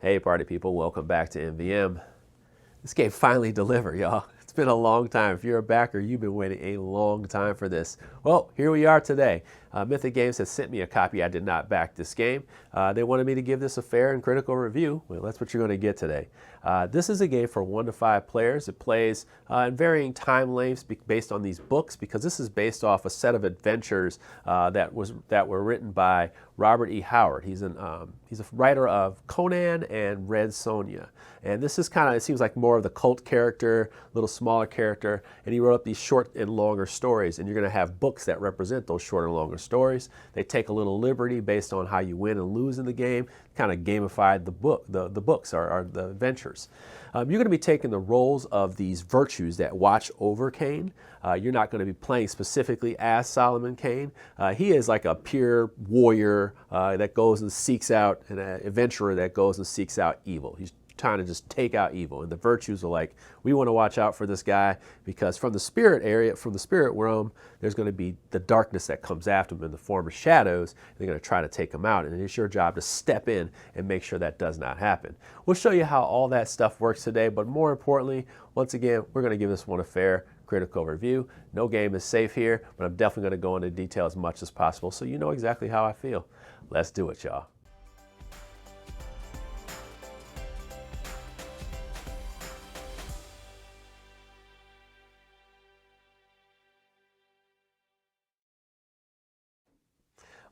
Hey party people, welcome back to MVM. This game finally delivered, y'all. It's been a long time. If you're a backer, you've been waiting a long time for this. Well, here we are today. Mythic Games has sent me a copy. I did not back this game. They wanted me to give this a fair and critical review. Well, that's what you're going to get today. This is a game for 1 to 5 players. It plays in varying time lengths based on these books, because this is based off a set of adventures that were written by Robert E. Howard. He's a writer of Conan and Red Sonja. And this is kind of, it seems like more of the cult character, little smaller character, and he wrote up these short and longer stories, and you're going to have books that represent those short and longer stories. They take a little liberty based on how you win and lose in the game, kind of gamified the books or the adventures. You're going to be taking the roles of these virtues that watch over Kane. You're not going to be playing specifically as Solomon Kane. He is like a pure warrior that goes and seeks out, an adventurer that goes and seeks out evil. He's trying to just take out evil. And the virtues are like, we want to watch out for this guy, because from the spirit area, from the spirit realm, there's going to be the darkness that comes after him in the form of shadows. They're going to try to take him out, and it's your job to step in and make sure that does not happen. We'll show you how all that stuff works today, but more importantly, once again, we're going to give this one a fair, critical review. No game is safe here, but I'm definitely going to go into detail as much as possible so you know exactly how I feel. Let's do it, y'all.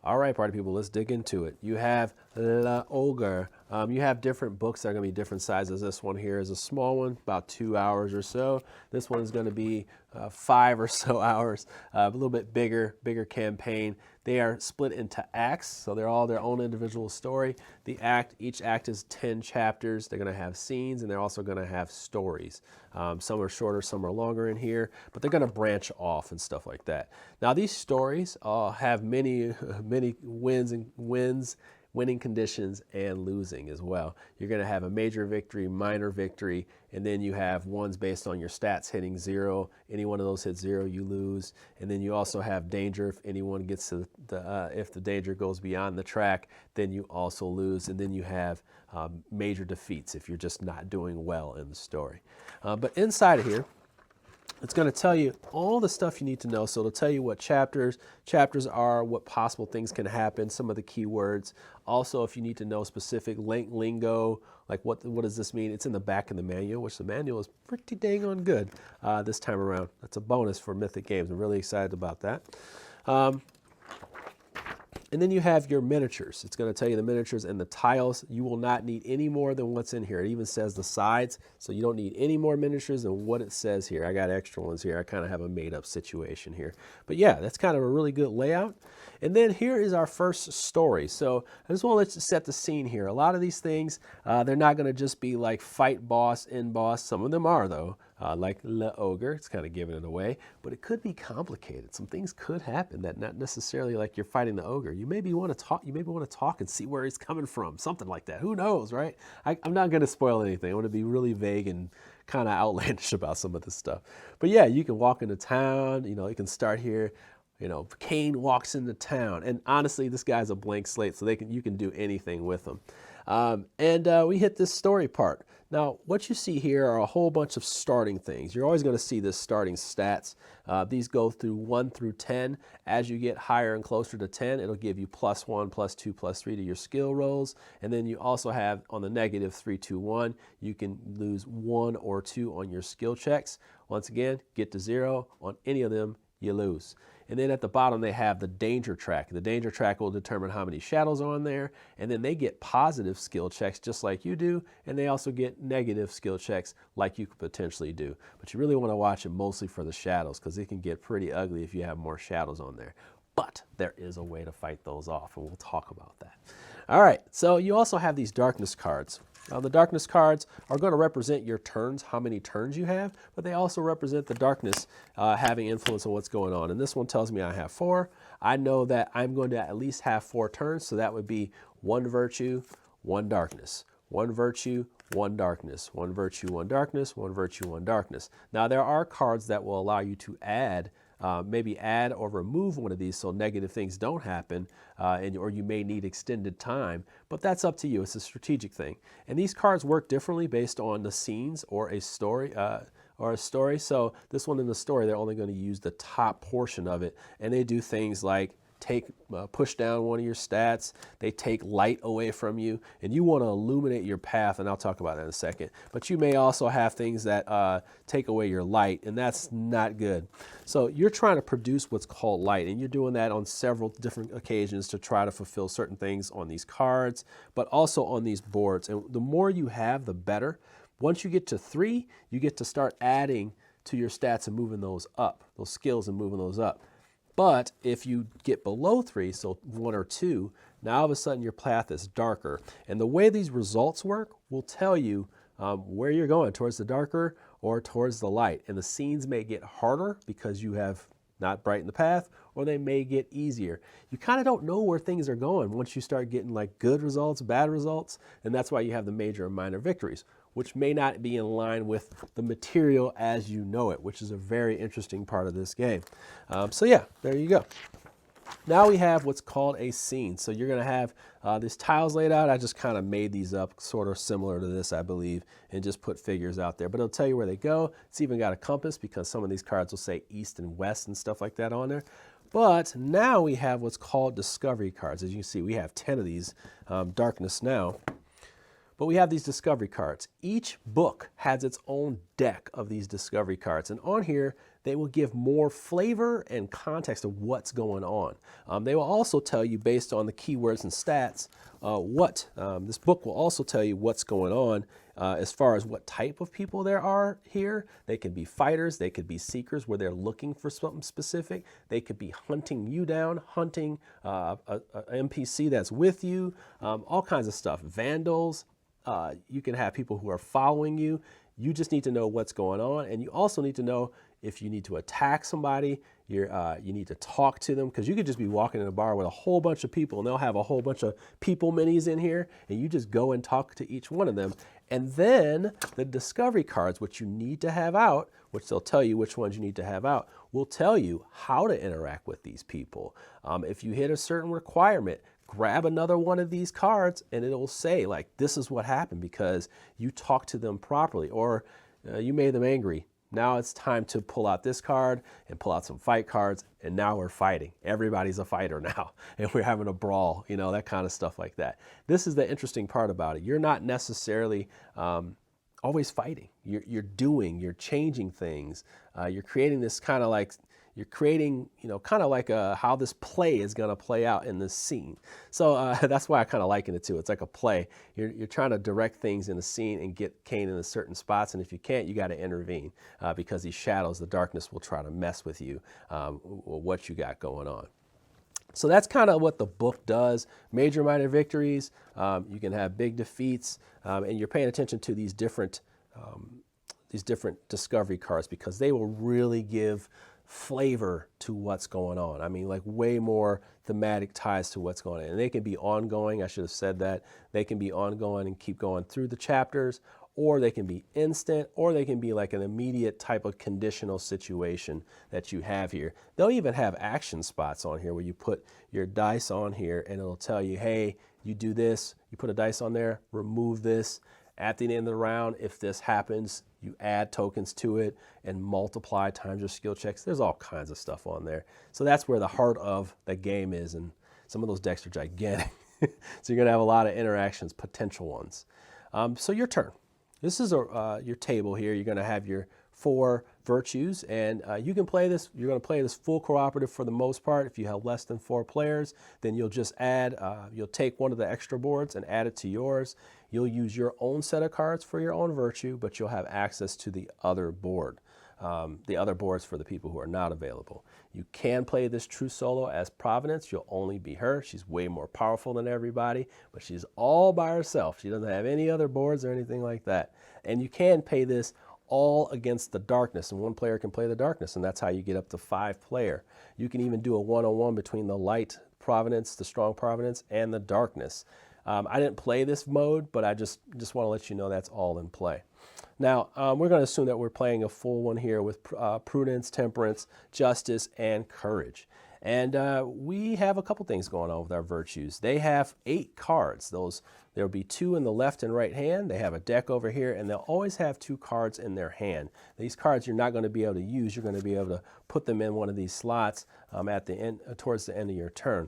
All right, party people, let's dig into it. You have La Ogre. You have different books that are going to be different sizes. This one here is a small one, about 2 hours or so. This one is going to be 5 or so hours, a little bit bigger campaign. They are split into acts, so they're all their own individual story. Each act is 10 chapters. They're going to have scenes, and they're also going to have stories. Some are shorter, some are longer in here, but they're going to branch off and stuff like that. Now, these stories have many winning conditions and losing as well. You're going to have a major victory, minor victory, and then you have ones based on your stats hitting 0. Any one of those hits 0, you lose. And then you also have danger. If anyone gets to if the danger goes beyond the track, then you also lose. And then you have major defeats if you're just not doing well in the story. But inside of here, it's going to tell you all the stuff you need to know. So it'll tell you what chapters are, what possible things can happen, some of the keywords. Also, if you need to know specific lingo, like what does this mean? It's in the back of the manual, which the manual is pretty dang on good this time around. That's a bonus for Mythic Games. I'm really excited about that. And then you have your miniatures. It's going to tell you the miniatures and the tiles. You will not need any more than what's in here. It even says the sides, so you don't need any more miniatures than what it says here. I got extra ones here. I kind of have a made-up situation here. But yeah, that's kind of a really good layout. And then here is our first story. So I just want to let you set the scene here. A lot of these things, they're not going to just be like fight boss, end boss. Some of them are, though. Like La Ogre, it's kind of giving it away, but it could be complicated. Some things could happen that not necessarily like you're fighting the ogre. You maybe want to talk and see where he's coming from, something like that. Who knows, right? I'm not going to spoil anything. I want to be really vague and kind of outlandish about some of this stuff. But yeah, you can walk into town. You know, you can start here. You know, Kane walks into town, and honestly, this guy's a blank slate, so you can do anything with him. We hit this story part. Now, what you see here are a whole bunch of starting things. You're always going to see this starting stats. These go through 1 through 10. As you get higher and closer to 10, it'll give you +1, +2, +3 to your skill rolls. And then you also have on the negative 3, 2, 1, you can lose 1 or 2 on your skill checks. Once again, get to 0 on any of them, you lose. And then at the bottom, they have the danger track. The danger track will determine how many shadows are on there. And then they get positive skill checks just like you do. And they also get negative skill checks like you could potentially do. But you really want to watch it mostly for the shadows, because it can get pretty ugly if you have more shadows on there. But there is a way to fight those off, and we'll talk about that. All right, so you also have these darkness cards. Now, the darkness cards are going to represent your turns, how many turns you have, but they also represent the darkness having influence on what's going on. And this one tells me I have 4. I know that I'm going to at least have 4 turns, so that would be 1 virtue, 1 darkness. 1 virtue, 1 darkness. 1 virtue, 1 darkness. 1 virtue, 1 darkness. Now, there are cards that will allow you to add maybe add or remove one of these so negative things don't happen, or you may need extended time, but that's up to you. It's a strategic thing. And these cards work differently based on the scenes or a story. So this one in the story, they're only going to use the top portion of it, and they do things like push down one of your stats. They take light away from you, and you want to illuminate your path, and I'll talk about that in a second. But you may also have things that take away your light, and that's not good. So you're trying to produce what's called light, and you're doing that on several different occasions to try to fulfill certain things on these cards, but also on these boards. And the more you have, the better. Once you get to 3, you get to start adding to your stats and moving those up, those skills and moving those up. But if you get below 3, so 1 or 2, now all of a sudden your path is darker. And the way these results work will tell you where you're going, towards the darker or towards the light. And the scenes may get harder because you have not brightened the path, or they may get easier. You kind of don't know where things are going once you start getting like good results, bad results, and that's why you have the major and minor victories, which may not be in line with the material as you know it, which is a very interesting part of this game. So yeah, there you go. Now we have what's called a scene. So you're going to have these tiles laid out. I just kind of made these up sort of similar to this, I believe, and just put figures out there. But it'll tell you where they go. It's even got a compass because some of these cards will say east and west and stuff like that on there. But now we have what's called discovery cards. As you can see, we have 10 of these, darkness now. But we have these discovery cards. Each book has its own deck of these discovery cards. And on here, they will give more flavor and context of what's going on. They will also tell you, based on the keywords and stats, this book will also tell you what's going on as far as what type of people there are here. They could be fighters, they could be seekers where they're looking for something specific. They could be hunting you down, hunting a NPC that's with you, all kinds of stuff. Vandals. You can have people who are following you. You just need to know what's going on, and you also need to know if you need to attack somebody. You need to talk to them, because you could just be walking in a bar with a whole bunch of people, and they'll have a whole bunch of people minis in here, and you just go and talk to each one of them. And then the discovery cards, which you need to have out, which they'll tell you which ones you need to have out, will tell you how to interact with these people. If you hit a certain requirement, grab another one of these cards and it'll say, like, this is what happened because you talked to them properly, or you made them angry. Now it's time to pull out this card and pull out some fight cards, and now we're fighting. Everybody's a fighter now, and we're having a brawl, you know, that kind of stuff like that. This is the interesting part about it. You're not necessarily always fighting. You're changing things. You're creating this kind of like, you're creating, you know, kind of like how this play is going to play out in this scene. So that's why I kind of liken it to. It's like a play. You're trying to direct things in the scene and get Kane in certain spots, and if you can't, you got to intervene because these shadows, the darkness, will try to mess with you, what you got going on. So that's kind of what the book does. Major, minor victories. You can have big defeats, and you're paying attention to these different discovery cards because they will really give flavor to what's going on. I mean, like way more thematic ties to what's going on. And they can be ongoing. I should have said that. They can be ongoing and keep going through the chapters, or they can be instant, or they can be like an immediate type of conditional situation that you have here. They'll even have action spots on here where you put your dice on here and it'll tell you, hey, you do this, you put a dice on there, remove this. At the end of the round, if this happens, you add tokens to it and multiply times your skill checks. There's all kinds of stuff on there. So that's where the heart of the game is, and some of those decks are gigantic. So you're going to have a lot of interactions, potential ones. So your turn. This is your table here. You're going to have your 4 virtues, and you can play this. You're going to play this full cooperative for the most part. If you have less than 4 players, then you'll just add, you'll take one of the extra boards and add it to yours. You'll use your own set of cards for your own virtue, but you'll have access to the other board, the other boards for the people who are not available. You can play this true solo as Providence. You'll only be her. She's way more powerful than everybody, but she's all by herself. She doesn't have any other boards or anything like that. And you can play this all against the darkness, and one player can play the darkness, and that's how you get up to 5 player. You can even do a one-on-one between the light Providence, the strong Providence, and the darkness. I didn't play this mode, but I just want to let you know that's all in play. Now, we're going to assume that we're playing a full one here with prudence, temperance, justice, and courage. And we have a couple things going on with our virtues. They have 8 cards. There'll be 2 in the left and right hand. They have a deck over here, and they'll always have 2 cards in their hand. These cards you're not going to be able to use. You're going to be able to put them in one of these slots at the end, towards the end of your turn.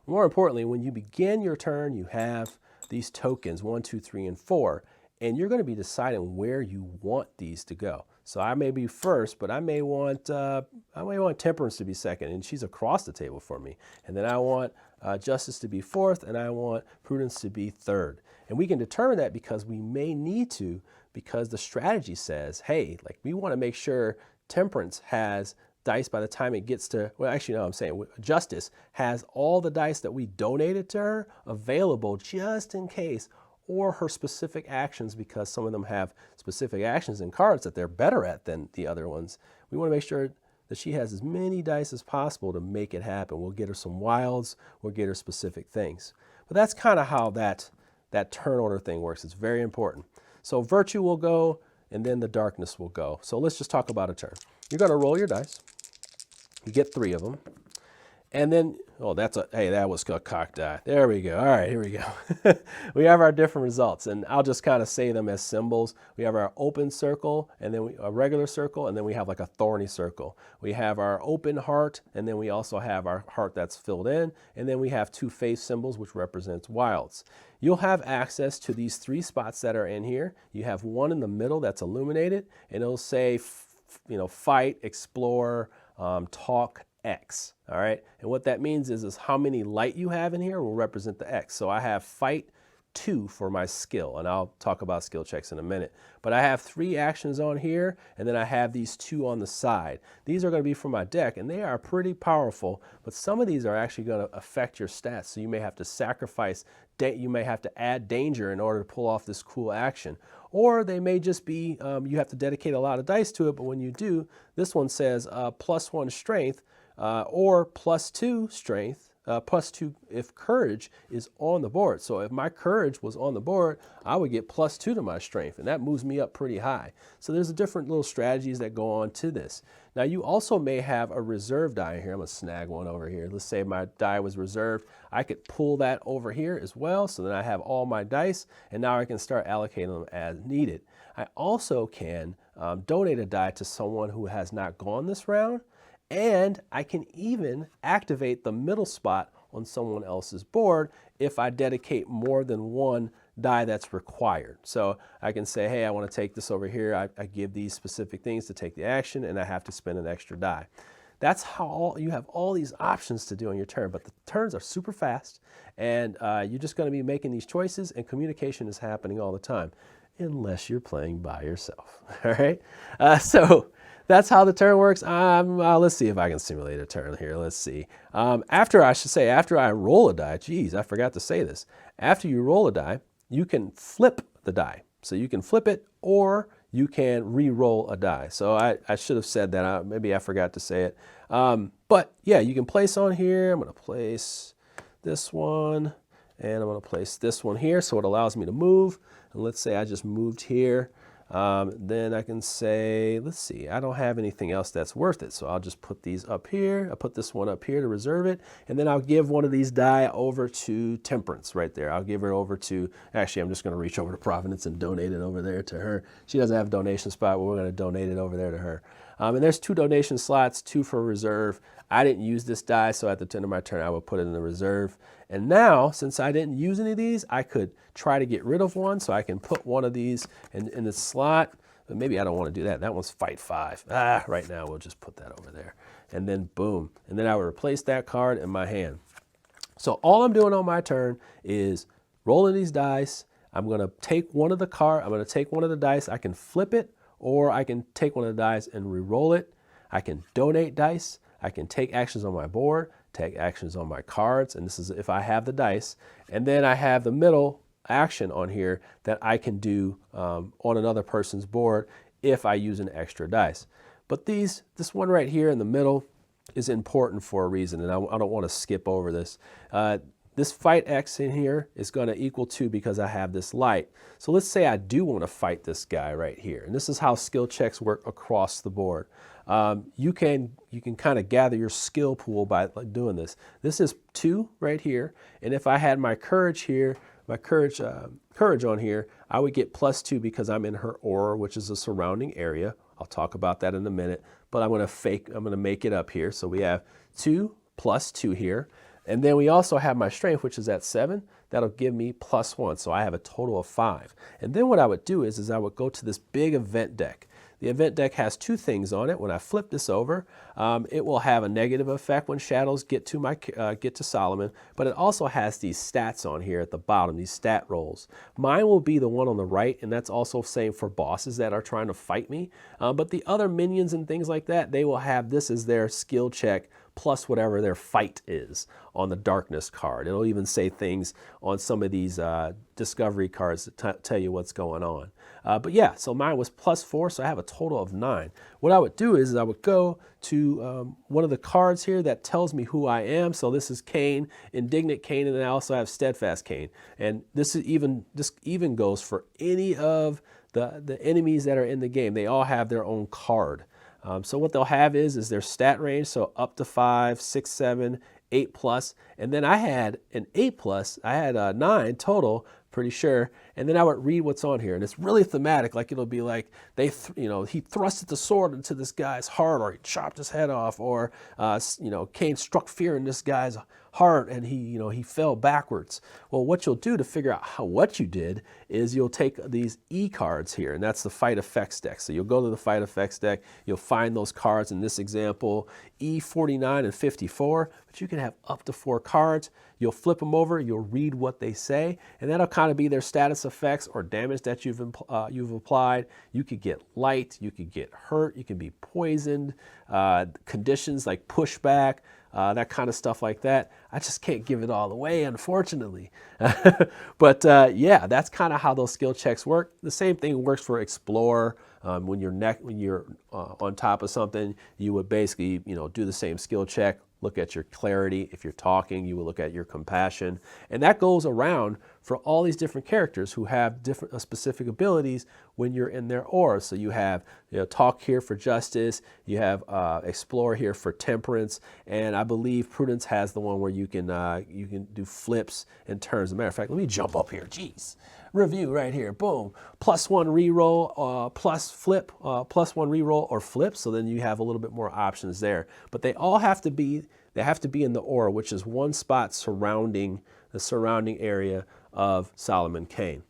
More importantly, when you begin your turn, you have these tokens, 1, 2, 3, and 4, and you're going to be deciding where you want these to go. So I may be first, but I may want temperance to be second, and she's across the table for me. And then I want justice to be fourth, and I want prudence to be third. And we can determine that because we may need to, because the strategy says, hey, like we want to make sure temperance has dice by the time it gets to, well, actually, no, I'm saying justice has all the dice that we donated to her available just in case, or her specific actions, because some of them have specific actions and cards that they're better at than the other ones. We want to make sure that she has as many dice as possible to make it happen. We'll get her some wilds, we'll get her specific things. But that's kind of how that turn order thing works. It's very important. So virtue will go, and then the darkness will go. So let's just talk about a turn. You're going to roll your dice. You get 3 of them. And then, oh, hey, that was a cocked die. There we go. All right, here we go. We have our different results, and I'll just kind of say them as symbols. We have our open circle, and then a regular circle, and then we have like a thorny circle. We have our open heart, and then we also have our heart that's filled in, and then we have 2 faith symbols, which represents wilds. You'll have access to these 3 spots that are in here. You have one in the middle that's illuminated, and it'll say, fight, explore, talk, X, all right? And what that means is how many light you have in here will represent the X. So I have fight 2 for my skill, and I'll talk about skill checks in a minute. But I have 3 actions on here, and then I have these 2 on the side. These are going to be for my deck, and they are pretty powerful, but some of these are actually going to affect your stats. So you may have to sacrifice, you may have to add danger in order to pull off this cool action. Or they may just be, you have to dedicate a lot of dice to it, but when you do, this one says +1 strength, or +2 strength, +2 if courage is on the board. So if my courage was on the board, I would get +2 to my strength, and that moves me up pretty high. So there's different little strategies that go on to this. Now you also may have a reserve die here. I'm gonna snag one over here. Let's say my die was reserved. I could pull that over here as well, so then I have all my dice, and now I can start allocating them as needed. I also can donate a die to someone who has not gone this round, and I can even activate the middle spot on someone else's board if I dedicate more than 1 die that's required. So I can say, hey, I want to take this over here. I give these specific things to take the action, and I have to spend an extra die. That's how you have all these options to do on your turn, but the turns are super fast, and you're just going to be making these choices, and communication is happening all the time, unless you're playing by yourself. All right? So that's how the turn works. Let's see if I can simulate a turn here. Let's see. After I roll a die, geez, I forgot to say this. After you roll a die, you can flip the die. So you can flip it, or you can re-roll a die. So I should have said that. Maybe I forgot to say it. But yeah, you can place on here. I'm going to place this one, and I'm going to place this one here, so it allows me to move. And let's say I just moved here. Then I can say, let's see, I don't have anything else that's worth it. So I'll just put these up here. I'll put this one up here to reserve it. And then I'll give one of these die over to Temperance right there. I'll give her over to, actually, I'm just going to reach over to Providence and donate it over there to her. She doesn't have a donation spot, but we're going to donate it over there to her. And there's 2 donation slots, 2 for reserve. I didn't use this die, so at the end of my turn, I would put it in the reserve. And now, since I didn't use any of these, I could try to get rid of one, so I can put one of these in the slot. But maybe I don't want to do that. That one's fight 5. Right now, we'll just put that over there. And then boom. And then I would replace that card in my hand. So all I'm doing on my turn is rolling these dice. I'm going to take one of the dice. I can flip it, or I can take one of the dice and re-roll it. I can donate dice. I can take actions on my board, take actions on my cards, and this is if I have the dice. And then I have the middle action on here that I can do on another person's board if I use an extra dice. But this one right here in the middle is important for a reason, and I don't want to skip over this. this fight X in here is going to equal 2 because I have this light. So let's say I do want to fight this guy right here. And this is how skill checks work across the board. You can kind of gather your skill pool by doing this. This is 2 right here. And if I had my courage here, my courage on here, I would get +2 because I'm in her aura, which is a surrounding area. I'll talk about that in a minute, but I'm going to make it up here. So we have 2 + 2 here. And then we also have my strength, which is at 7. That'll give me +1. So I have a total of 5. And then what I would do is I would go to this big event deck. The event deck has 2 things on it. When I flip this over, it will have a negative effect when shadows get to Solomon, but it also has these stats on here at the bottom, these stat rolls. Mine will be the one on the right, and that's also same for bosses that are trying to fight me. But the other minions and things like that, they will have this as their skill check plus whatever their fight is on the darkness card. It'll even say things on some of these discovery cards that tell you what's going on. But yeah, so mine was +4, so I have a total of 9. What I would do is I would go to one of the cards here that tells me who I am. So this is Kane, Indignant Kane, and then I also have Steadfast Kane. And this even goes for any of the enemies that are in the game. They all have their own card. So what they'll have is their stat range, so up to 5, 6, 7, 8+, and then I had an 8+, I had a 9 total, pretty sure, and then I would read what's on here, and it's really thematic. Like it'll be like he thrusted the sword into this guy's heart, or he chopped his head off, or Kane struck fear in this guy's heart, and he fell backwards. Well, what you'll do to figure out what you did is you'll take these E cards here, and that's the fight effects deck. So you'll go to the fight effects deck, you'll find those cards. In this example, E49 and 54, but you can have up to 4 cards. You'll flip them over, you'll read what they say, and that'll kind of be their status effects or damage that you've applied. You could get light, you could get hurt, you can be poisoned, conditions like pushback, that kind of stuff like that. I just can't give it all away, unfortunately. But yeah, that's kind of how those skill checks work. The same thing works for Explorer. When you're on top of something, you would basically do the same skill check. Look at your clarity. If you're talking, you will look at your compassion. And that goes around for all these different characters who have different specific abilities when you're in their aura. So you have talk here for justice, you have explore here for temperance, and I believe prudence has the one where you can do flips and turns. As a matter of fact, let me jump up here. Jeez. Review right here. Boom. +1 reroll, plus flip, +1 reroll or flip. So then you have a little bit more options there. But they all have to be in the aura, which is one spot surrounding the surrounding area of Solomon Kane.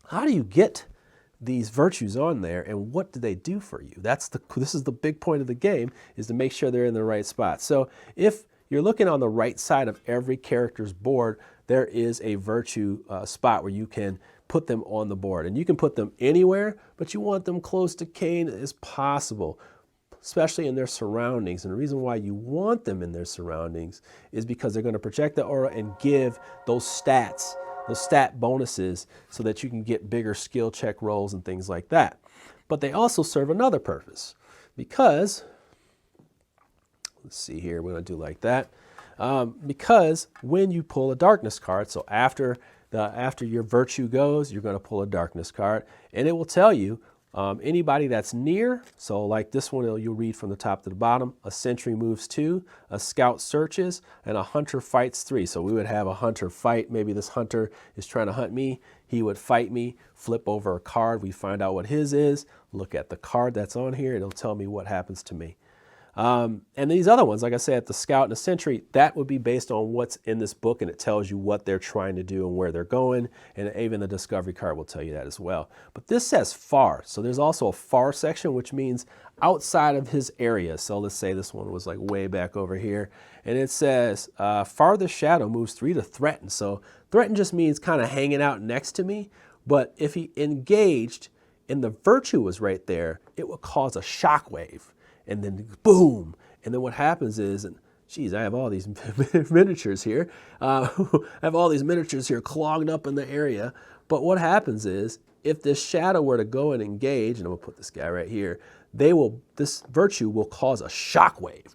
How do you get these virtues on there, and what do they do for you? This is the big point of the game, is to make sure they're in the right spot. So if you're looking on the right side of every character's board, there is a virtue spot where you can put them on the board. And you can put them anywhere, but you want them close to Kane as possible, especially in their surroundings. And the reason why you want them in their surroundings is because they're going to project the aura and give those stats, those stat bonuses, so that you can get bigger skill check rolls and things like that. But they also serve another purpose, because, let's see here, we're going to do like that. Because when you pull a darkness card, so after your virtue goes, you're going to pull a darkness card, and it will tell you anybody that's near. So like this one, you'll read from the top to the bottom. A sentry moves 2, a scout searches, and a hunter fights 3. So we would have a hunter fight. Maybe this hunter is trying to hunt me. He would fight me, flip over a card. We find out what his is, look at the card that's on here. It'll tell me what happens to me. And these other ones, like I said, the scout and the sentry, that would be based on what's in this book, and it tells you what they're trying to do and where they're going, and even the discovery card will tell you that as well. But this says far, so there's also a far section, which means outside of his area. So let's say this one was like way back over here, and it says farthest shadow moves 3 to threaten. So threaten just means kind of hanging out next to me, but if he engaged and the virtue was right there, it would cause a shock wave. And then boom, and then what happens is, and geez, I have all these miniatures here. I have all these miniatures here clogged up in the area. But what happens is, if this shadow were to go and engage, and I'm gonna put this guy right here, this virtue will cause a shock wave,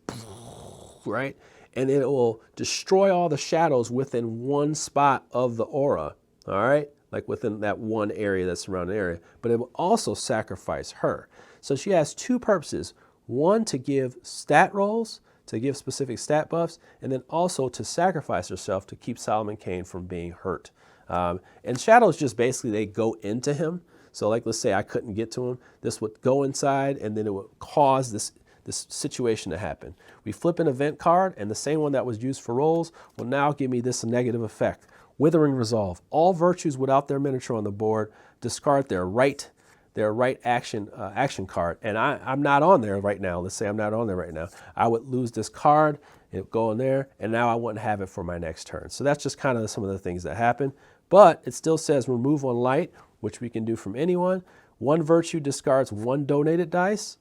right? and it will destroy all the shadows within one spot of the aura, all right? Like within that one area, that surrounding area, but it will also sacrifice her. So she has two purposes. One, to give stat rolls, to give specific stat buffs, and then also to sacrifice herself to keep Solomon Kane from being hurt. And shadows just basically, they go into him. So like, let's say I couldn't get to him. This would go inside, and then it would cause this situation to happen. We flip an event card, and the same one that was used for rolls will now give me this negative effect. Withering Resolve. All virtues without their miniature on the board discard their right action card. And I'm not on there right now. Let's say I'm not on there right now. I would lose this card, it would go in there, and now I wouldn't have it for my next turn. So that's just kind of some of the things that happen. But it still says remove one light, which we can do from anyone. One virtue discards one donated dice.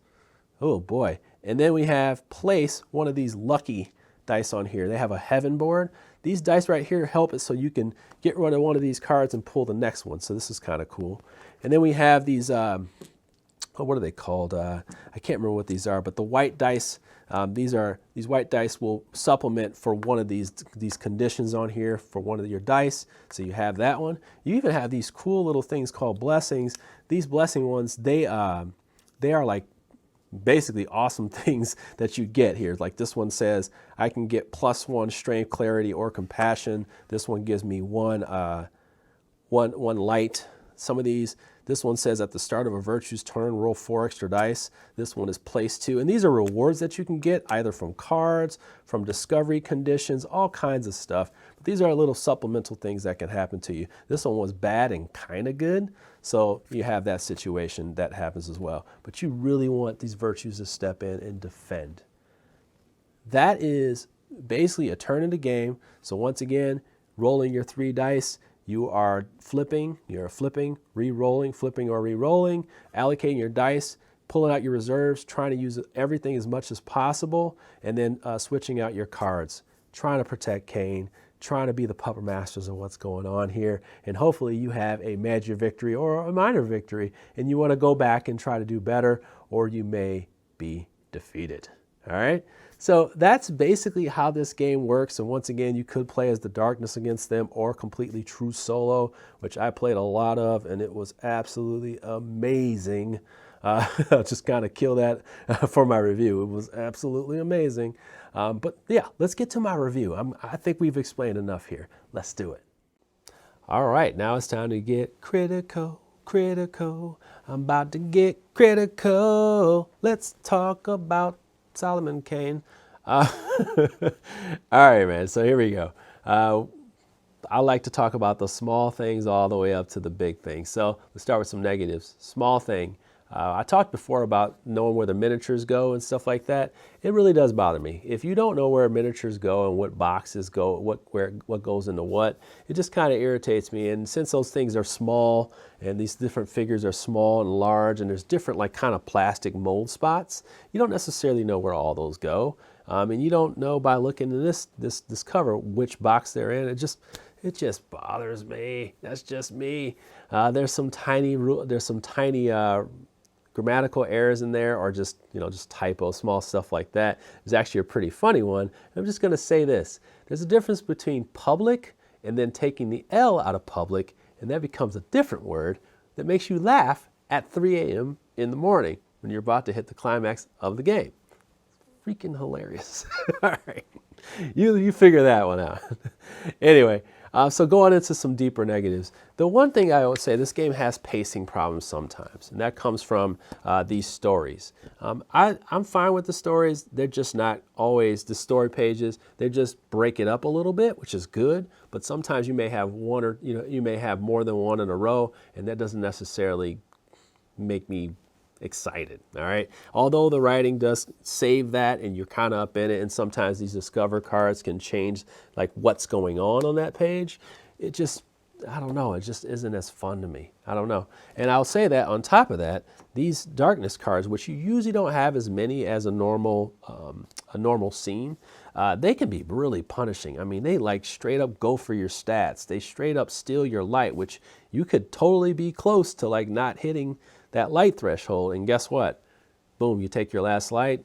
Oh boy. And then we have place one of these lucky dice on here. They have a heaven board. These dice right here help it so you can get rid of one of these cards and pull the next one. So this is kind of cool. And then we have these, what are they called? I can't remember what these are, but the white dice, these white dice will supplement for one of these conditions on here for one of your dice. So you have that one. You even have these cool little things called blessings. These blessing ones, they are like basically awesome things that you get here. Like this one says, I can get +1 strength, clarity, or compassion. This one gives me one light. Some of these, this one says at the start of a virtue's turn, roll 4 extra dice. This one is place 2. And these are rewards that you can get either from cards, from discovery conditions, all kinds of stuff. But these are little supplemental things that can happen to you. This one was bad and kind of good. So you have that situation that happens as well. But you really want these virtues to step in and defend. That is basically a turn in the game. So once again, rolling your 3 dice, you are flipping, re-rolling, flipping or re-rolling, allocating your dice, pulling out your reserves, trying to use everything as much as possible, and then switching out your cards, trying to protect Kane, trying to be the puppet masters of what's going on here, and hopefully you have a major victory or a minor victory, and you want to go back and try to do better, or you may be defeated. All right? So that's basically how this game works. And once again, you could play as the darkness against them or completely true solo, which I played a lot of, and it was absolutely amazing. I'll just kind of kill that for my review. It was absolutely amazing. But yeah, let's get to my review. I think we've explained enough here. Let's do it. All right, now it's time to get critical. I'm about to get critical. Let's talk about Solomon Kane. All right, man. So here we go. I like to talk about the small things all the way up to the big things. So let's start with some negatives. Small thing. I talked before about knowing where the miniatures go and stuff like that. It really does bother me. If you don't know where miniatures go and what boxes go, what goes into what, it just kind of irritates me. And since those things are small and these different figures are small and large and there's different like kind of plastic mold spots, you don't necessarily know where all those go. And you don't know by looking at this cover which box they're in. It just bothers me. That's just me. There's some tiny grammatical errors in there, or just typos, small stuff like that. There's actually a pretty funny one. I'm just going to say this. There's a difference between public and then taking the L out of public, and that becomes a different word that makes you laugh at 3 a.m. in the morning when you're about to hit the climax of the game. Freaking hilarious. All right. You figure that one out. Anyway, so going into some deeper negatives. The one thing I would say, this game has pacing problems sometimes, and that comes from these stories. I'm fine with the stories. They're just not always the story pages. They just break it up a little bit, which is good, but sometimes you may have one or, you may have more than one in a row, and that doesn't necessarily make me excited. All right. Although the writing does save that and you're kind of up in it, and sometimes these discover cards can change like what's going on that page. It just, I don't know. It just isn't as fun to me. I don't know. And I'll say that on top of that, these darkness cards, which you usually don't have as many as a normal scene, they can be really punishing. I mean, they like straight up go for your stats. They straight up steal your light, which you could totally be close to like not hitting that light threshold, and guess what? Boom, you take your last light,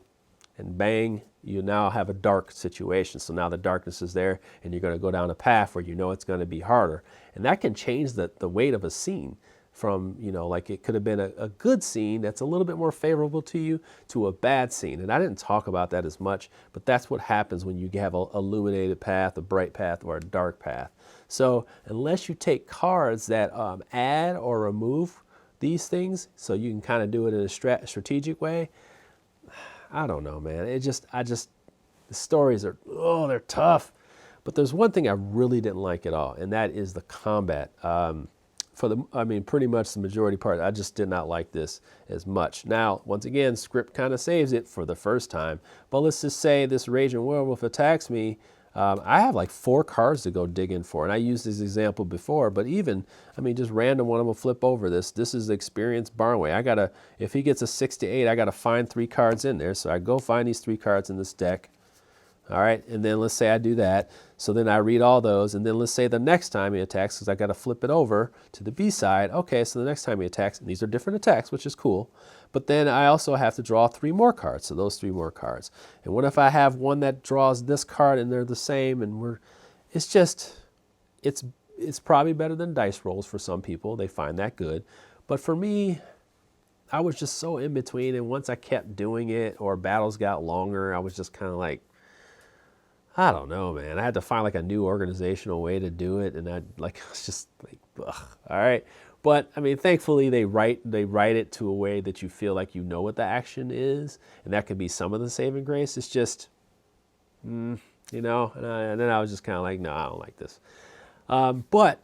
and bang, you now have a dark situation. So now the darkness is there, and you're going to go down a path where you know it's going to be harder. And that can change the weight of a scene from, like it could have been a good scene that's a little bit more favorable to you to a bad scene. And I didn't talk about that as much, but that's what happens when you have a illuminated path, a bright path, or a dark path. So unless you take cards that add or remove these things, so you can kind of do it in a strategic way, I don't know, man. The stories are, they're tough. But there's one thing I really didn't like at all, and that is the combat. Pretty much the majority part, I just did not like this as much. Now, once again, script kind of saves it for the first time. But let's just say this Raging Werewolf attacks me. I have like 4 cards to go dig in for. And I used this example before, but just random one, I'm going to flip over this. This is the Experienced Barnway. If he gets a 6 to 8, I got to find 3 cards in there. So I go find these 3 cards in this deck. All right, and then let's say I do that. So then I read all those, and then let's say the next time he attacks, because I got to flip it over to the B side. Okay, so the next time he attacks, and these are different attacks, which is cool. But then I also have to draw 3 more cards, so those 3 more cards. And what if I have one that draws this card, and they're the same, and it's probably better than dice rolls for some people. They find that good. But for me, I was just so in between, and once I kept doing it, or battles got longer, I was just kind of like, I don't know, man. I had to find like a new organizational way to do it, and it's just like, ugh. All right. But thankfully they write it to a way that you feel like you know what the action is, and that could be some of the saving grace. It's just, and then I was just kind of like, no, I don't like this. But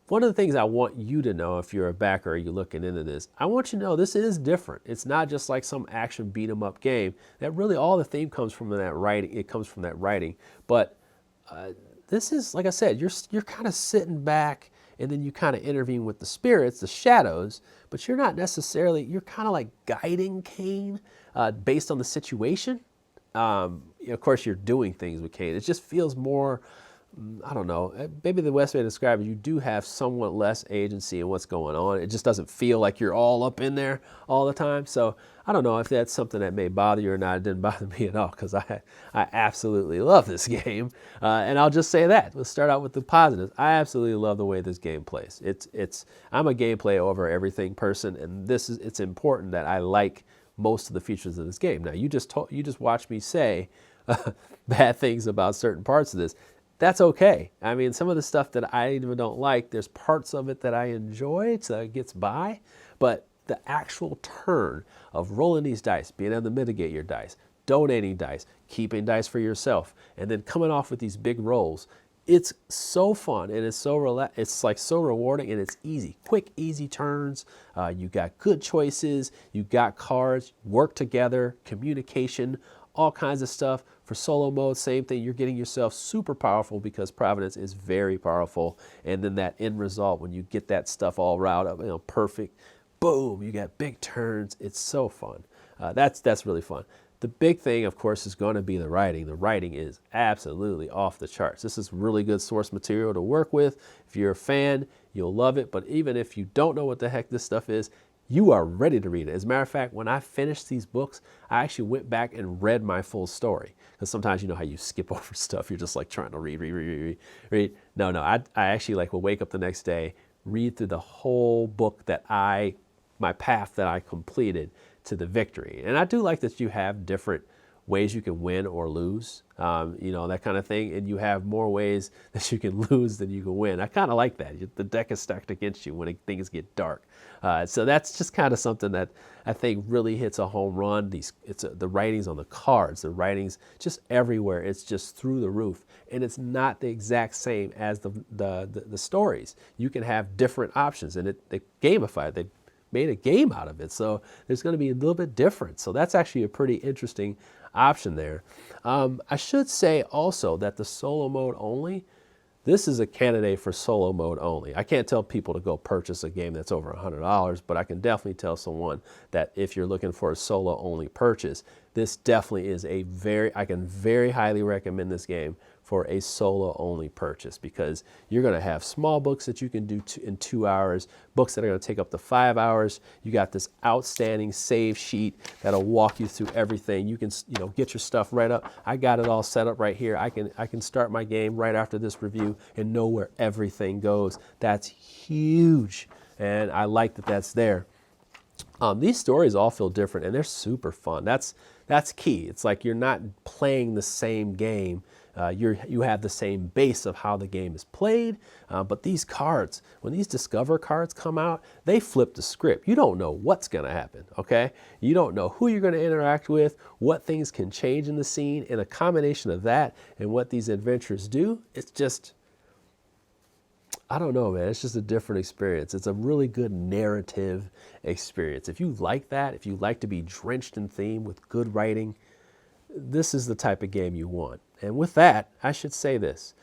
one of the things I want you to know, if you're a backer or you're looking into this, I want you to know this is different. It's not just like some action beat 'em up game. That really all the theme comes from that writing. It comes from that writing. But this is, like I said, you're kind of sitting back, and then you kind of intervene with the spirits, the shadows, but you're not necessarily, you're kind of like guiding Kane based on the situation. Of course, you're doing things with Kane. It just feels more, I don't know, maybe the best way to describe it, you do have somewhat less agency in what's going on. It just doesn't feel like you're all up in there all the time. So I don't know if that's something that may bother you or not. It didn't bother me at all, because I absolutely love this game. And I'll just say that. Let's start out with the positives. I absolutely love the way this game plays. I'm a gameplay over everything person, and it's important that I like most of the features of this game. Now, you just watched me say bad things about certain parts of this. That's okay. Some of the stuff that I even don't like, there's parts of it that I enjoy, so it gets by. But the actual turn of rolling these dice, being able to mitigate your dice, donating dice, keeping dice for yourself, and then coming off with these big rolls, it's so fun, and it's so rewarding, and it's easy. Quick, easy turns. You got good choices. You got cards, work together, communication, all kinds of stuff. For solo mode, same thing. You're getting yourself super powerful because Providence is very powerful. And then that end result, when you get that stuff all riled up, perfect, boom, you got big turns. It's so fun. That's really fun. The big thing, of course, is going to be the writing. The writing is absolutely off the charts. This is really good source material to work with. If you're a fan, you'll love it. But even if you don't know what the heck this stuff is, you are ready to read it. As a matter of fact, when I finished these books, I actually went back and read my full story. Because sometimes you know how you skip over stuff. You're just like trying to read. No, I actually will wake up the next day, read through the whole book my path that I completed to the victory. And I do like that you have different ways you can win or lose, that kind of thing. And you have more ways that you can lose than you can win. I kind of like that. The deck is stacked against you when things get dark. So that's just kind of something that I think really hits a home run. The writings on the cards, the writings just everywhere. It's just through the roof. And it's not the exact same as the stories. You can have different options, and they gamify it. They made a game out of it. So there's going to be a little bit different. So that's actually a pretty interesting option there. I should say also that the solo mode only, this is a candidate for solo mode only. I can't tell people to go purchase a game that's over $100, but I can definitely tell someone that if you're looking for a solo only purchase, this definitely is I can very highly recommend this game for a solo only purchase, because you're going to have small books that you can do in 2 hours, books that are going to take up to 5 hours. You got this outstanding save sheet that'll walk you through everything. You can, get your stuff right up. I got it all set up right here. I can start my game right after this review and know where everything goes. That's huge, and I like that that's there. These stories all feel different, and they're super fun. That's key. It's like you're not playing the same game. You have the same base of how the game is played, but these cards, when these Discover cards come out, they flip the script. You don't know what's going to happen, okay? You don't know who you're going to interact with, what things can change in the scene, and a combination of that and what these adventures do, it's just, I don't know, man. It's just a different experience. It's a really good narrative experience. If you like that, if you like to be drenched in theme with good writing, this is the type of game you want. And with that, I should say this.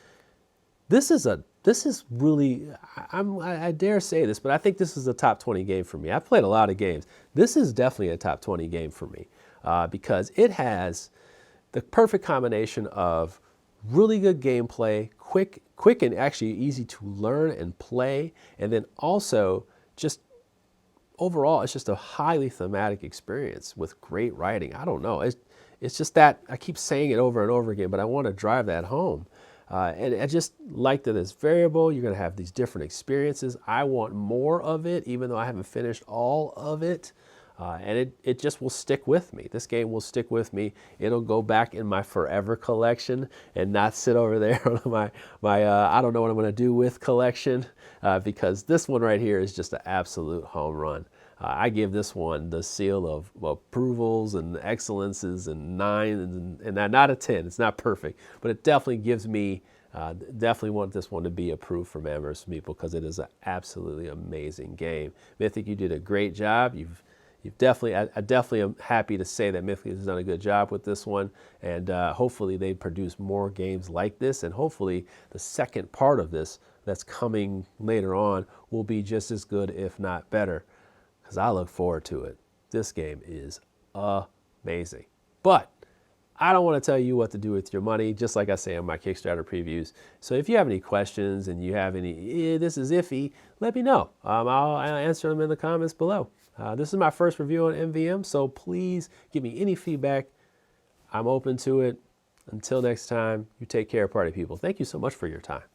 This is really, I dare say this, but I think this is a top 20 game for me. I've played a lot of games. This is definitely a top 20 game for me because it has the perfect combination of really good gameplay, quick and actually easy to learn and play, and then also just overall, it's just a highly thematic experience with great writing. I don't know. It's just that I keep saying it over and over again, but I want to drive that home. And I just like that it's variable. You're going to have these different experiences. I want more of it, even though I haven't finished all of it. And it just will stick with me. This game will stick with me. It'll go back in my forever collection and not sit over there on my I don't know what I'm going to do with collection because this one right here is just an absolute home run. I give this one the seal of approvals and excellences and 9 and not a 10. It's not perfect, but it definitely gives me, definitely want this one to be approved from Amherst Meeple because it is an absolutely amazing game. Mythic, you did a great job. You've definitely, I definitely am happy to say that Mythic has done a good job with this one, and hopefully they produce more games like this, and hopefully the second part of this that's coming later on will be just as good, if not better. Because I look forward to it. This game is amazing. But I don't want to tell you what to do with your money, just like I say on my Kickstarter previews. So if you have any questions and you have any, this is iffy, let me know. I'll answer them in the comments below. This is my first review on MVM, so please give me any feedback. I'm open to it. Until next time, you take care, party people. Thank you so much for your time.